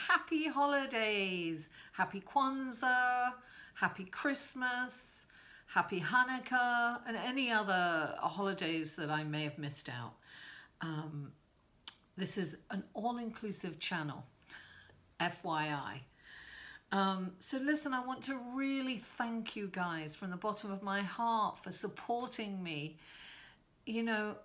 Happy holidays, happy Kwanzaa, happy Christmas, happy Hanukkah, and any other holidays that I may have missed out. This is an all-inclusive channel, FYI. So listen, I want to really thank you guys from the bottom of my heart for supporting me. You know,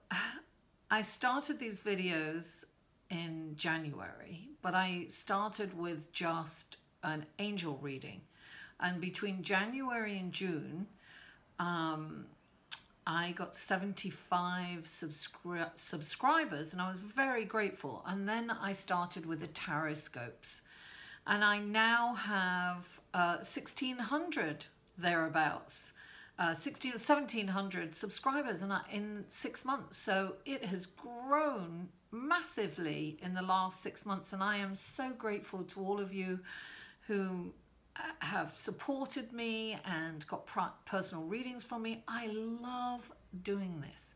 I started these videos in January, but I started with just an angel reading, and between January and June I got 75 subscribers, and I was very grateful. And then I started with the tarot scopes, and I now have 1,600 thereabouts, 1,700 subscribers in 6 months. So it has grown massively in the last 6 months, and I am so grateful to all of you who have supported me and got personal readings from me. I love doing this,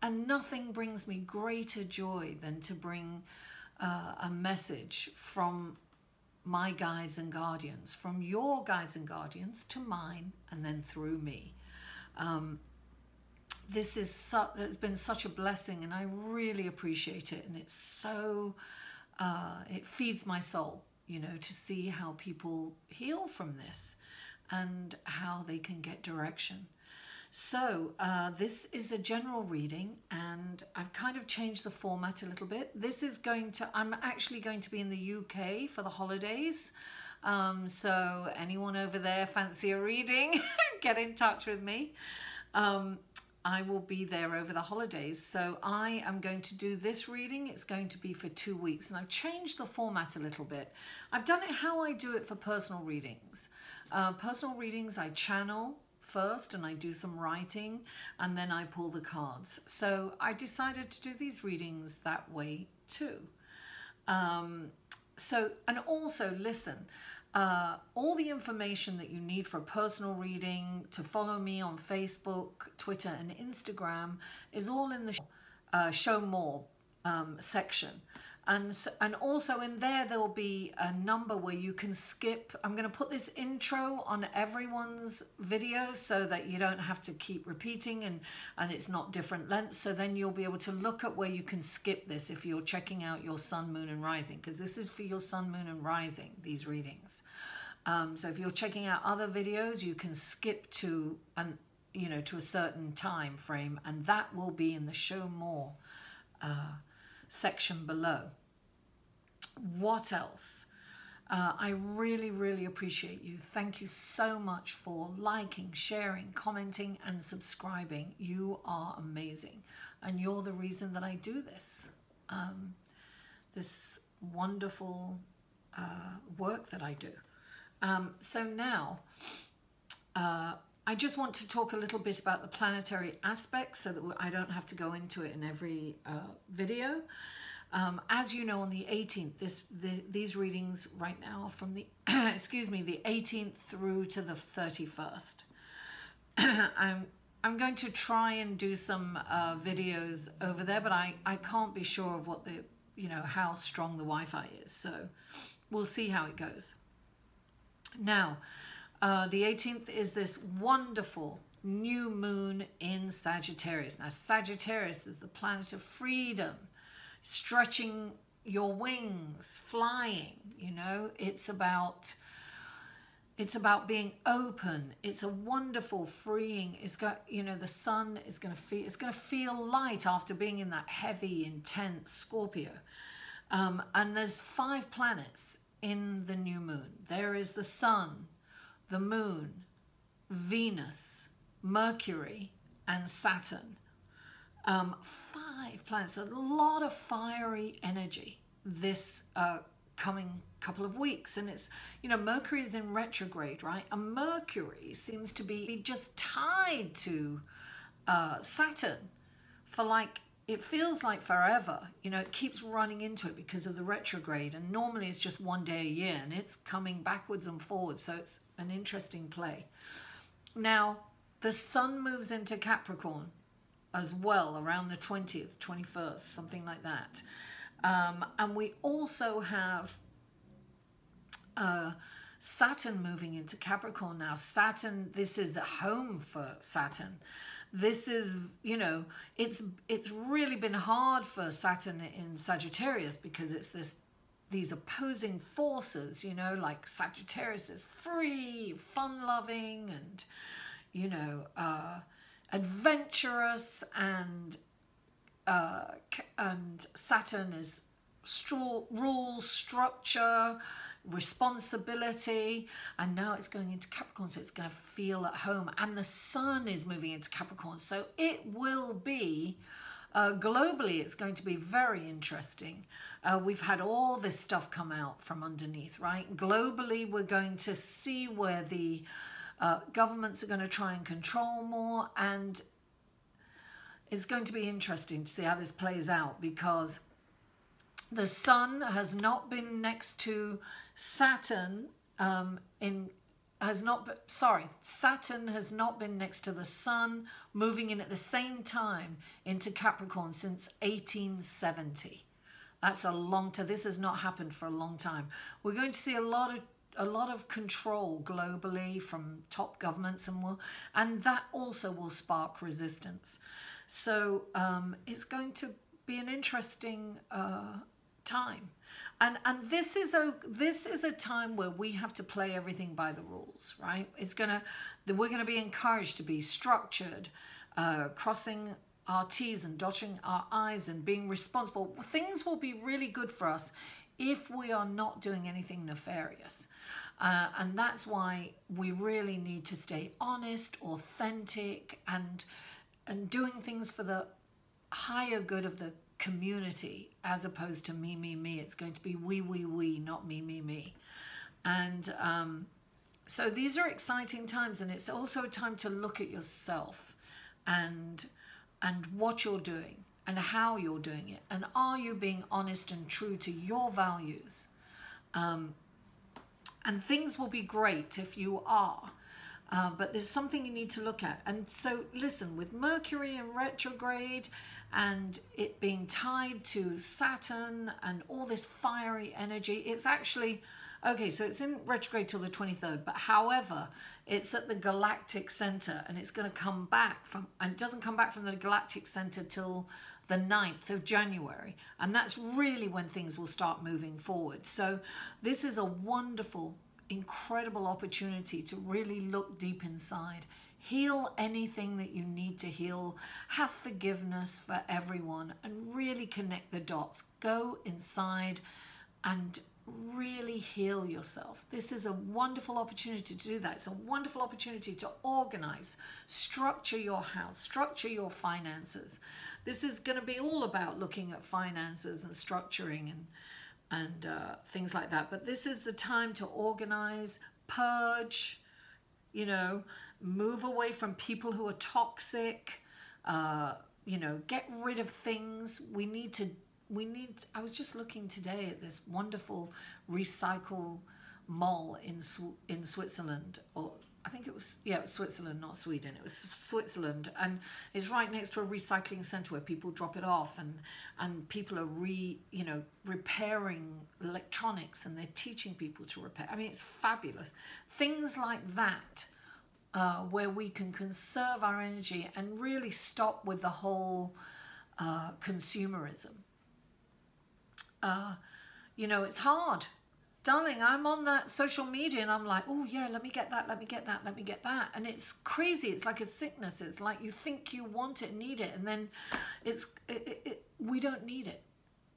and nothing brings me greater joy than to bring a message from my guides and guardians, from your guides and guardians to mine, and then through me. This is it's been such a blessing, and I really appreciate it. And it's so, it feeds my soul, you know, to see how people heal from this and how they can get direction. So this is a general reading, and I've kind of changed the format a little bit. This is I'm actually going to be in the UK for the holidays. So anyone over there fancy a reading, get in touch with me. I will be there over the holidays. So I am going to do this reading. It's going to be for 2 weeks, and I've changed the format a little bit. I've done it how I do it for personal readings. Personal readings, I channel first and I do some writing, and then I pull the cards. So I decided to do these readings that way too. And also listen, all the information that you need for a personal reading, to follow me on Facebook, Twitter and Instagram, is all in the show more section. And also in there will be a number where you can skip. I'm going to put this intro on everyone's video so that you don't have to keep repeating, and it's not different lengths. So then you'll be able to look at where you can skip this if you're checking out your sun, moon and rising, because this is for your sun, moon and rising, these readings. So if you're checking out other videos, you can skip to to a certain time frame, and that will be in the show more section below. What else? I really, really appreciate you. Thank you so much for liking, sharing, commenting and subscribing. You are amazing, and you're the reason that I do this, this wonderful work that I do. So now I just want to talk a little bit about the planetary aspects so that I don't have to go into it in every video. As you know, on the 18th, these readings right now are from the, excuse me, the 18th through to the 31st. I'm going to try and do some videos over there, but I can't be sure of what the, how strong the Wi-Fi is. So we'll see how it goes. Now, the 18th is this wonderful new moon in Sagittarius. Now, Sagittarius is the planet of freedom, stretching your wings, flying, it's about being open. It's a wonderful freeing. It's got, the sun is going to feel light after being in that heavy, intense Scorpio. And there's 5 planets in the new moon. There is the sun, the moon, Venus, Mercury, and Saturn. 5 planets, a lot of fiery energy this coming couple of weeks. And it's, Mercury is in retrograde, right? And Mercury seems to be just tied to Saturn for like it feels like forever. You know, it keeps running into it because of the retrograde, and normally it's just one day a year, and it's coming backwards and forwards, so it's an interesting play. Now, the sun moves into Capricorn as well around the 20th, 21st, something like that. And we also have Saturn moving into Capricorn now. Saturn, this is a home for Saturn. This is, you know, it's really been hard for Saturn in Sagittarius because it's these opposing forces, you know, like Sagittarius is free, fun-loving, and, you know, adventurous, and Saturn is rules, structure, responsibility, and now it's going into Capricorn, so it's going to feel at home. And the sun is moving into Capricorn, so it will be globally, it's going to be very interesting. We've had all this stuff come out from underneath, right? Globally, we're going to see where the governments are going to try and control more, and it's going to be interesting to see how this plays out, because the sun has not been next to Saturn Saturn has not been next to the sun, moving in at the same time into Capricorn since 1870. That's a long time. This has not happened for a long time. We're going to see a lot of control globally from top governments, and that also will spark resistance. So it's going to be an interesting time, and this is a time where we have to play everything by the rules, right? We're gonna be encouraged to be structured, crossing our T's and dotting our I's and being responsible. Things will be really good for us if we are not doing anything nefarious, and that's why we really need to stay honest, authentic, and doing things for the higher good of the community, as opposed to me, me, me. It's going to be we, not me, me, me. And so these are exciting times, and it's also a time to look at yourself and what you're doing and how you're doing it, and are you being honest and true to your values? And things will be great if you are. But there's something you need to look at. And so listen, with Mercury in retrograde and it being tied to Saturn and all this fiery energy, it's actually, okay, so it's in retrograde till the 23rd, but however, it's at the galactic center, and it's going to come back and it doesn't come back from the galactic center till the 9th of January. And that's really when things will start moving forward. So this is a wonderful, incredible opportunity to really look deep inside, heal anything that you need to heal, have forgiveness for everyone, and really connect the dots. Go inside and really heal yourself. This is a wonderful opportunity to do that. It's a wonderful opportunity to organize, structure your house, structure your finances. This is going to be all about looking at finances and structuring and things like that. But this is the time to organize, purge, you know, move away from people who are toxic, you know, get rid of things. I was just looking today at this wonderful recycle mall in Switzerland, or I think it was Switzerland, not Sweden. It was Switzerland, and it's right next to a recycling center where people drop it off, and people are repairing electronics, and they're teaching people to repair. I mean, it's fabulous. Things like that, where we can conserve our energy and really stop with the whole consumerism. You know, it's hard. Darling, I'm on that social media and I'm like, oh yeah, let me get that, let me get that, let me get that. And it's crazy. It's like a sickness. It's like you think you want it, need it, and then we don't need it.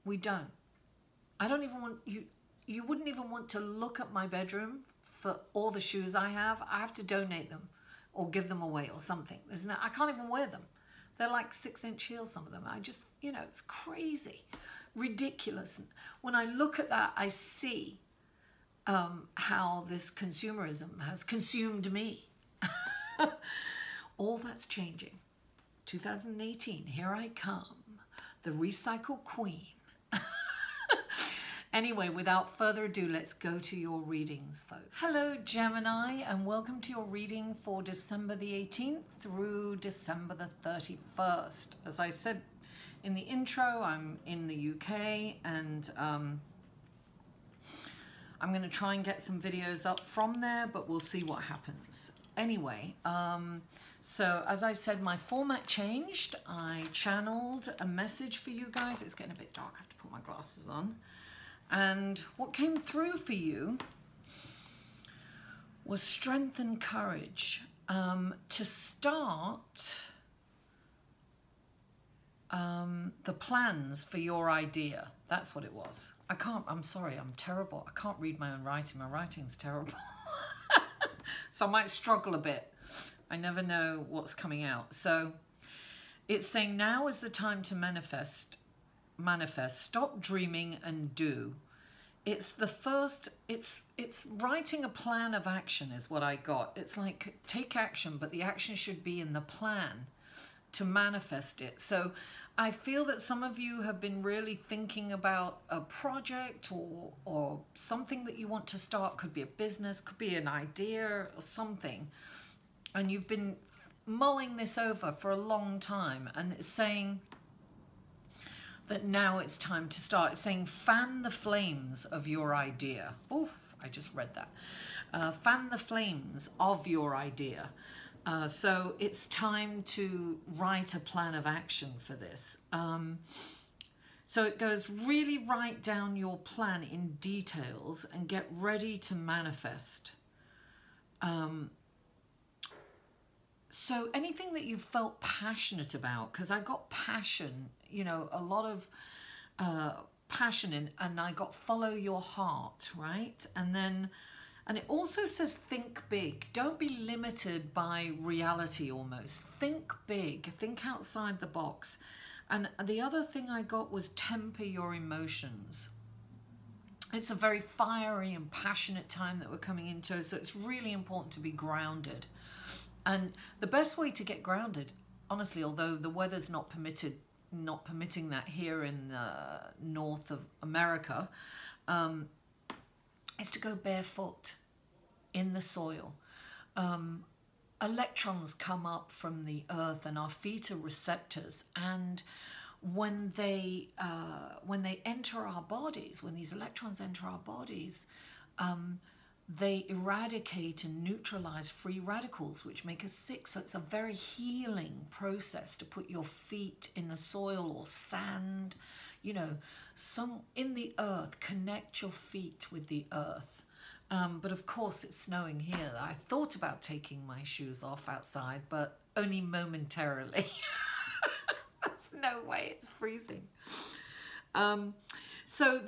We don't. I don't even want you wouldn't even want to look at my bedroom for all the shoes I have. I have to donate them or give them away or something. I can't even wear them. They're like 6-inch heels, some of them. I just, you know, it's crazy, ridiculous. When I look at that, I see how this consumerism has consumed me. All that's changing. 2018, here I come. the recycle queen. Anyway, without further ado, let's go to your readings, folks. Hello, Gemini, and welcome to your reading for December the 18th through December the 31st. As I said in the intro, I'm in the UK, and I'm going to try and get some videos up from there, but we'll see what happens. Anyway, so as I said, my format changed. I channeled a message for you guys. It's getting a bit dark. I have to put my glasses on. And what came through for you was strength and courage to start the plans for your idea. That's what it was. I'm sorry, I'm terrible. I can't read my own writing. My writing's terrible. So I might struggle a bit. I never know what's coming out. So it's saying now is the time to manifest. Stop dreaming and do. It's the first, it's writing a plan of action is what I got. It's like take action, but the action should be in the plan to manifest it. So I feel that some of you have been really thinking about a project or something that you want to start. Could be a business, could be an idea or something. And you've been mulling this over for a long time, and it's saying that now it's time to start. It's saying fan the flames of your idea. Oof, I just read that. Fan the flames of your idea. So it's time to write a plan of action for this. So it goes, really write down your plan in details and get ready to manifest. So anything that you felt passionate about, because I got passion, you know, a lot of passion in, and I got follow your heart, right? And it also says think big. Don't be limited by reality almost. Think big, think outside the box. And the other thing I got was temper your emotions. It's a very fiery and passionate time that we're coming into, so it's really important to be grounded. And the best way to get grounded, honestly, although the weather's not permitting that here in north of America, is to go barefoot in the soil. Electrons come up from the earth, and our feet are receptors. And when they enter our bodies, when these electrons enter our bodies, they eradicate and neutralize free radicals, which make us sick. So it's a very healing process to put your feet in the soil or sand, you know, in the earth. Connect your feet with the earth. But of course it's snowing here. I thought about taking my shoes off outside, but only momentarily. There's no way, it's freezing. So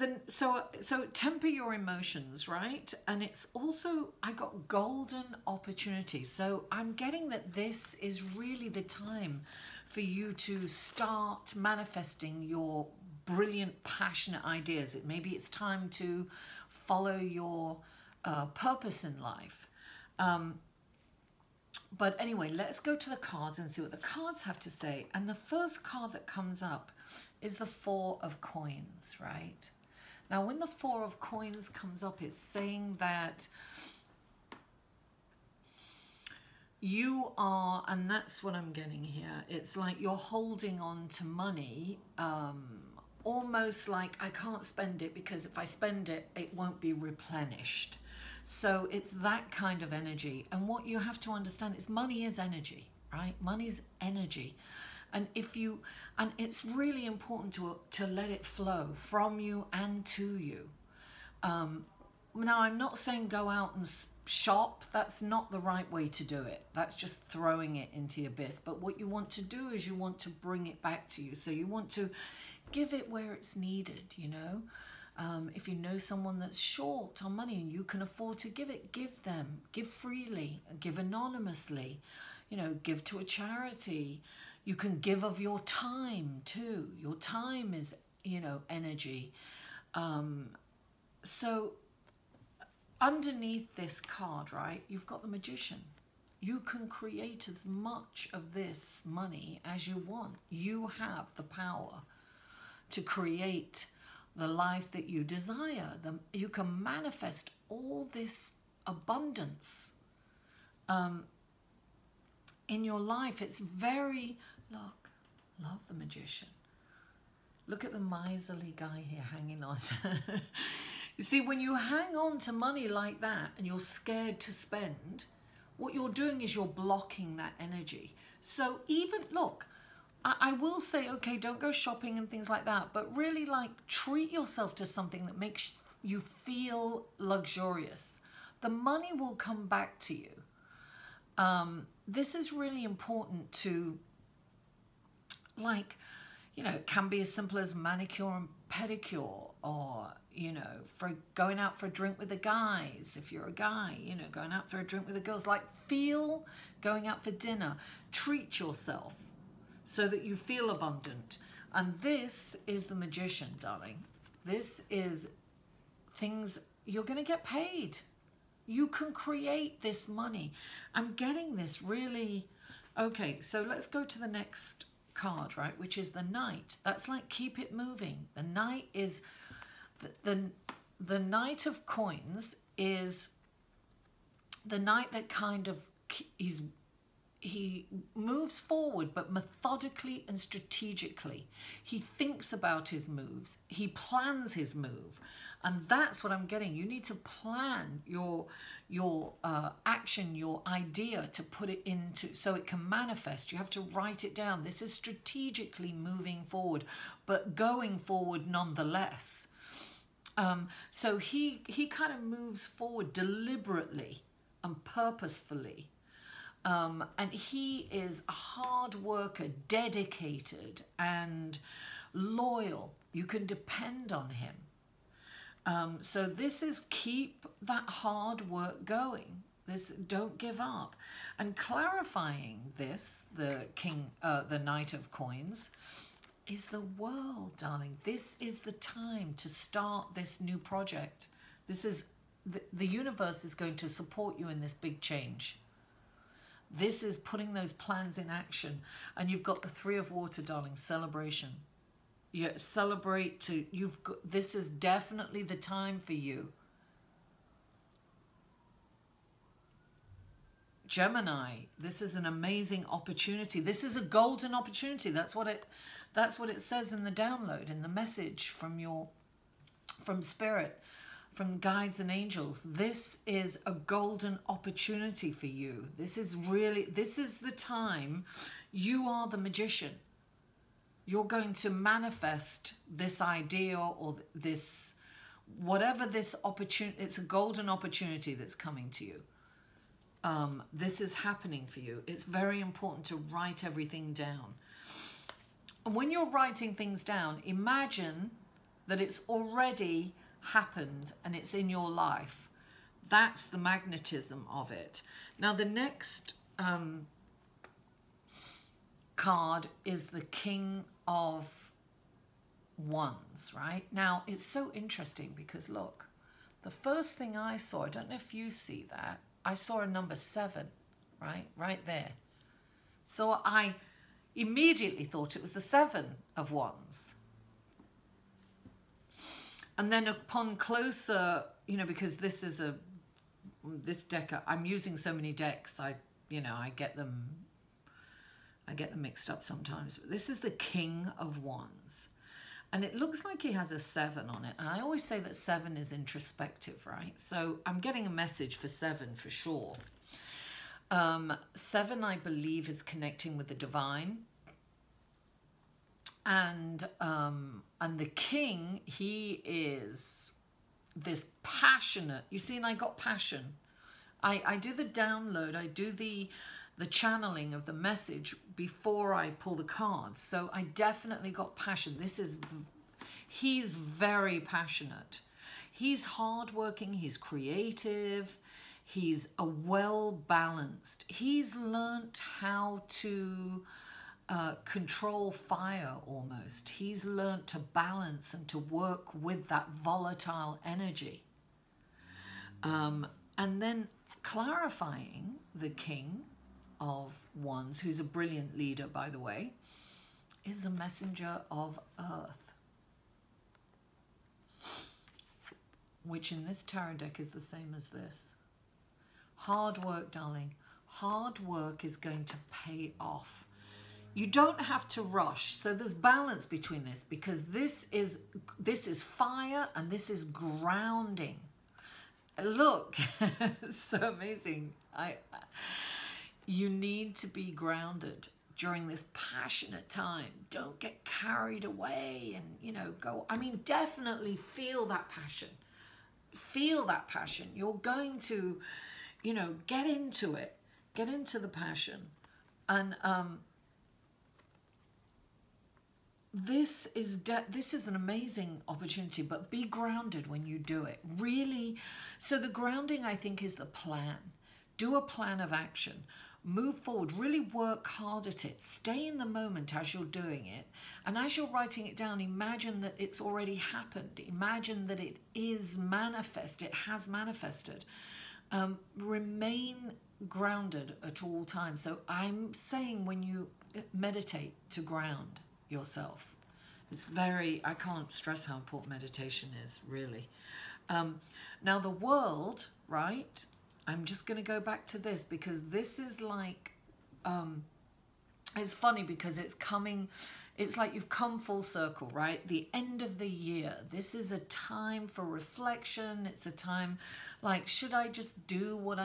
temper your emotions, right? And it's also, I got golden opportunity. So I'm getting that this is really the time for you to start manifesting your brilliant, passionate ideas. Maybe it's time to follow your purpose in life. But anyway, let's go to the cards and see what the cards have to say. And the first card that comes up is the Four of Coins, right? Now, when the Four of Coins comes up, it's saying that you are, and that's what I'm getting here, it's like you're holding on to money, almost like I can't spend it because if I spend it, it won't be replenished. So it's that kind of energy. And what you have to understand is money is energy, right? Money's energy. And it's really important to let it flow from you and to you. Now, I'm not saying go out and shop. That's not the right way to do it. That's just throwing it into the abyss. But what you want to do is you want to bring it back to you. So you want to give it where it's needed, you know. If you know someone that's short on money and you can afford to give it, give them. Give freely, give anonymously, you know, give to a charity. You can give of your time too. Your time is, you know, energy. So underneath this card, right, you've got the Magician. You can create as much of this money as you want. You have the power. to create the life that you desire. You can manifest all this abundance in your life. It's very, look, love the magician. Look at the miserly guy here hanging on. You see, when you hang on to money like that and you're scared to spend, what you're doing is you're blocking that energy. So even, look, I will say, okay, don't go shopping and things like that, but really like treat yourself to something that makes you feel luxurious. The money will come back to you. This is really important to, like, you know, it can be as simple as manicure and pedicure, or, you know, for going out for a drink with the guys. If you're a guy, you know, going out for a drink with the girls, like feel going out for dinner, treat yourself so that you feel abundant. And this is the magician, darling. This is things, you're going to get paid. You can create this money. I'm getting this really, okay, so let's go to the next card, right, which is the Knight. That's like keep it moving. The Knight is the Knight of Coins is the Knight that kind of he moves forward, but methodically and strategically. He thinks about his moves. He plans his move. And that's what I'm getting. You need to plan your action, your idea, to put it into, so it can manifest. You have to write it down. This is strategically moving forward, but going forward nonetheless. So he kind of moves forward deliberately and purposefully. And he is a hard worker, dedicated and loyal. You can depend on him. So this is keep that hard work going. This, don't give up. And clarifying this, the Knight of Coins, is the world, darling. This is the time to start this new project. This is, the universe is going to support you in this big change. This is putting those plans in action. And you've got the Three of Water, darling, celebration. You celebrate to, you've got, this is definitely the time for you. Gemini, this is an amazing opportunity. This is a golden opportunity. That's what it says in the download, in the message from Spirit, from guides and angels. This is a golden opportunity for you. This is the time. You are the magician. You're going to manifest this idea or this, whatever this opportunity, it's a golden opportunity that's coming to you. This is happening for you. It's very important to write everything down. And when you're writing things down, imagine that it's already happened and it's in your life. That's the magnetism of it. Now the next card is the King of Wands, right? Now it's so interesting because look, the first thing I saw, I don't know if you see that, I saw a number 7, right there. So I immediately thought it was the 7 of Wands. And then upon closer, you know, because this is this deck, I'm using so many decks, I get them mixed up sometimes. But this is the King of Wands. And it looks like he has a 7 on it. And I always say that 7 is introspective, right? So I'm getting a message for 7 for sure. 7, I believe, is connecting with the divine. And the king, he is this passionate, you see, and I got passion. I do the download, I do the channeling of the message before I pull the cards. So I definitely got passion. He's very passionate. He's hardworking, he's creative, he's a well-balanced. He's learnt how to control fire almost. He's learnt to balance and to work with that volatile energy. And then clarifying the King of Wands, who's a brilliant leader, by the way, is the messenger of earth. which in this tarot deck is the same as this. Hard work, darling. Hard work is going to pay off. You don't have to rush. So there's balance between this, because this is fire and this is grounding. Look, so amazing. You need to be grounded during this passionate time. Don't get carried away and, you know, go. I mean, definitely feel that passion. Feel that passion. You're going to, you know, get into it. Get into the passion. And this is an amazing opportunity, but be grounded when you do it. Really. So the grounding, I think, is the plan. Do a plan of action. Move forward. Really work hard at it. Stay in the moment as you're doing it. And as you're writing it down, imagine that it's already happened. Imagine that it is manifest. It has manifested. Remain grounded at all times. So I'm saying when you meditate, to ground yourself. It's very, I can't stress how important meditation is, really. Now the world, right? I'm just going to go back to this, because this is like, it's funny because it's coming, it's like you've come full circle, right? The end of the year. This is a time for reflection. It's a time like, should I just do what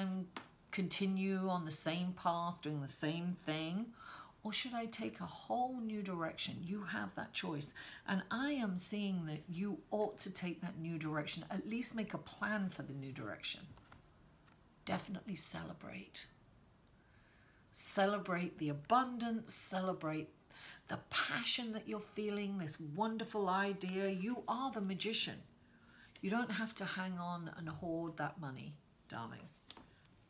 continue on the same path, doing the same thing? Or should I take a whole new direction? You have that choice. And I am seeing that you ought to take that new direction, at least make a plan for the new direction. Definitely celebrate. Celebrate the abundance, celebrate the passion that you're feeling, this wonderful idea. You are the magician. You don't have to hang on and hoard that money, darling.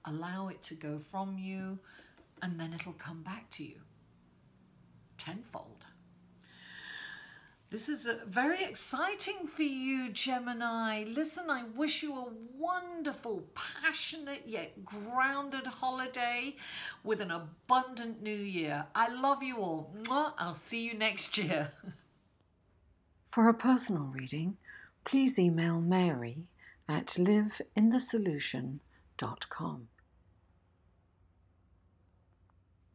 Allow it to go from you, and then it'll come back to you tenfold. This is very exciting for you, Gemini. Listen, I wish you a wonderful, passionate, yet grounded holiday with an abundant new year. I love you all. Mwah. I'll see you next year. For a personal reading, please email Mary at liveinthesolution.com.